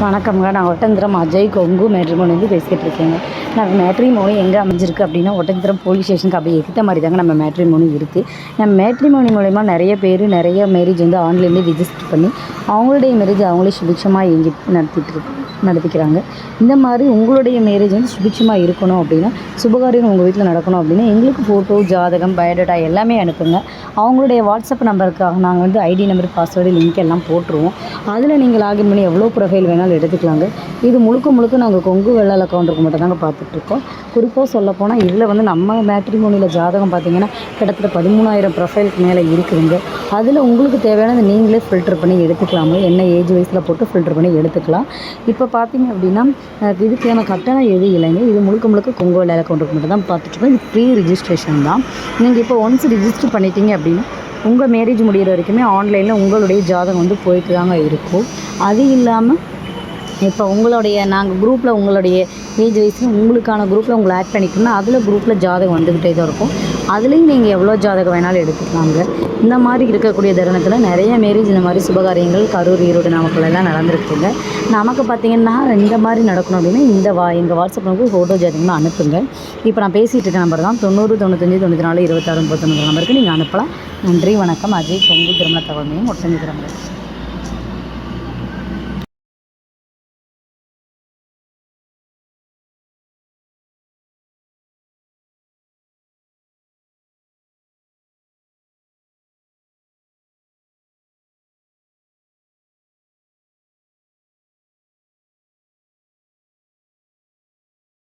வணக்கம்ங்க. நான் ஒட்டஞ்சத்திரம் அஜய் கொங்கு மேட்ரிமோனிலேருந்து பேசிக்கிட்டு இருக்கேங்க. நான் மேட்ரிமோனி எங்கே அமைஞ்சிருக்கு அப்படின்னா, ஒட்டஞ்சத்திரம் போலீஸ் ஸ்டேஷனுக்கு அப்படியே எதிர்த்த மாதிரி தாங்க நம்ம மேட்ரிமோனி இருக்குது. நம்ம மேட்ரிமோனி மூலயமா நிறைய பேர் நிறைய மேரேஜ் வந்து ஆன்லைன்லேயே ரிஜிஸ்டர் பண்ணி அவங்களுடைய மேரேஜ் அவங்களே சுபிட்சமாக நடத்திக்கிறாங்க. இந்த மாதிரி உங்களுடைய மேரேஜ் வந்து சுபிட்சமாக இருக்கணும் அப்படின்னா, சுபகாரியம் உங்கள் வீட்டில் நடக்கணும் அப்படின்னா, எங்களுக்கு ஃபோட்டோ, ஜாதகம், பயோடேட்டா எல்லாமே அனுப்புங்க. அவங்களுடைய வாட்ஸ்அப் நம்பருக்காக நாங்கள் வந்து ஐடி நம்பர், பாஸ்வேர்டு, லிங்க் எல்லாம் போட்டுருவோம். அதில் நீங்கள் லாகின் பண்ணி எவ்வளோ ப்ரொஃபைல் வேணாலும் எடுத்துக்கலாங்க. இது முழுக்க நாங்கள் கொங்கு வெள்ளால் அக்கௌண்ட்டுக்கு மட்டும் தாங்க பார்த்துட்ருக்கோம். குறிப்பாக சொல்லப்போனால் இதில் வந்து நம்ம மேட்ரிமோனியில் ஜாதகம் பார்த்திங்கன்னா கிட்டத்தட்ட 13,000 ப்ரொஃபைலுக்கு மேலே இருக்குதுங்க. அதில் உங்களுக்கு தேவையானது நீங்களே ஃபில்டர் பண்ணி எடுத்துக்கலாமோ, என்ன ஏஜ் வயசில் போட்டு ஃபில்டர் பண்ணி எடுத்துக்கலாம். இப்போ பார்த்திங்க அப்படின்னா இதுக்கான கட்டணம் எதுவும் இல்லைங்க. இது முழுக்க கொங்கு வெள்ளால் அக்கௌண்ட்டுக்கு மட்டும் தான் பார்த்துட்ருக்கோம். இது ஃப்ரீ ரிஜிஸ்ட்ரேஷன் தான். நீங்கள் இப்போ ஒன்ஸ் ரிஜிஸ்டர் பண்ணிட்டீங்க அப்படின்னா உங்கள் மேரேஜ் முடிகிற வரைக்குமே ஆன்லைனில் உங்களுடைய ஜாதகம் வந்து போயிட்டு தாங்க இருக்கும். அது இல்லாமல் இப்போ நாங்கள் குரூப்பில் உங்களுடைய ஏஜ் வயசில் உங்களுக்கான குரூப்பில் உங்களை ஆட் பண்ணிக்கணும்னா அதில் குரூப்பில் ஜாதகம் வந்துக்கிட்டே தான் இருக்கும். அதுலேயும் நீங்கள் எவ்வளோ ஜாதகம் வேணாலும் எடுத்துக்கலாங்க. இந்த மாதிரி இருக்கக்கூடிய தருணத்தில் நிறைய மேரேஜ் இந்த மாதிரி சுபகாரியங்கள் கரூர், ஈரோடு, நாமக்கல்லாம் நடந்துருக்குங்க. நமக்கு பார்த்திங்கன்னா இந்த மாதிரி நடக்கணும் அப்படின்னா எங்கள் வாட்ஸ்அப் நம்பருக்கு ஃபோட்டோ ஜாதகம்னு அனுப்புங்க. இப்போ நான் பேசிகிட்டு இருக்க நம்பர் தான் 90 95 94 26 39 நம்பருக்கு நீங்கள் அனுப்பலாம். நன்றி, வணக்கம். அஜய் கொங்கு திருமண தகவல் மையம், ஒட்டஞ்சத்திரம்.